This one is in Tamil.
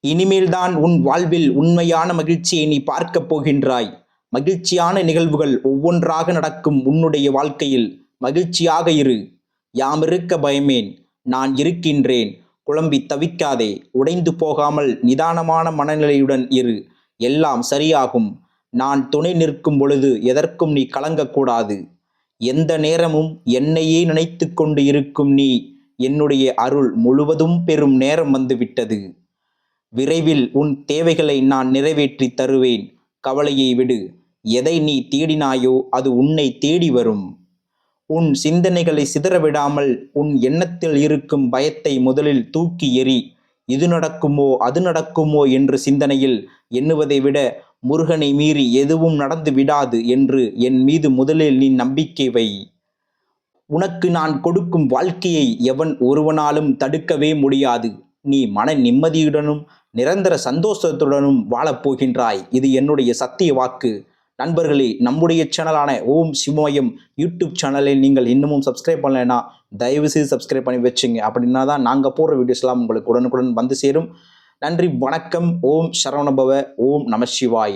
இனிமேல்தான் உன் வாழ்வில் உண்மையான மகிழ்ச்சியை நீ பார்க்கப் போகின்றாய். மகிழ்ச்சியான நிகழ்வுகள் ஒவ்வொன்றாக நடக்கும் உன்னுடைய வாழ்க்கையில். மகிழ்ச்சியாக இரு. யாமிருக்க பயமேன், நான் இருக்கின்றேன். குழம்பி தவிக்காதே. உடைந்து போகாமல் நிதானமான மனநிலையுடன் இரு. எல்லாம் சரியாகும். நான் துணை நிற்கும் பொழுது எதற்கும் நீ கலங்கக்கூடாது. எந்த நேரமும் என்னையே நினைத்து கொண்டு இருக்கும் நீ என்னுடைய அருள் முழுவதும் பெறும் நேரம் வந்துவிட்டது. விரைவில் உன் தேவைகளை நான் நிறைவேற்றி தருவேன். கவலையை விடு. எதை நீ தேடினாயோ அது உன்னை தேடி வரும். உன் சிந்தனைகளை சிதறவிடாமல் உன் எண்ணத்தில் இருக்கும் பயத்தை முதலில் தூக்கி எறி. இது நடக்குமோ அது நடக்குமோ என்று சிந்தனையில் எண்ணுவதை விட முருகனை மீறி எதுவும் நடந்து விடாது என்று என் மீது முதலில் நீ நம்பிக்கை வை. உனக்கு நான் கொடுக்கும் வாழ்க்கையை எவன் ஒருவனாலும் தடுக்கவே முடியாது. நீ மன நிம்மதியுடனும் நிரந்தர சந்தோஷத்துடனும் வாழப்போகின்றாய். இது என்னுடைய சத்திய வாக்கு. நண்பர்களே, நம்முடைய சேனலான ஓம் சிவமயம் யூடியூப் சேனலை நீங்கள் இன்னமும் சப்ஸ்கிரைப் பண்ணலைன்னா தயவு செய்து சப்ஸ்கிரைப் பண்ணி வச்சுங்க. அப்படின்னா தான் நாங்கள் போடுற வீடியோஸ்லாம் உங்களுக்கு உடனுக்குடன் வந்து சேரும். நன்றி, வணக்கம். ஓம் சரவணபவ. ஓம் நம சிவாய.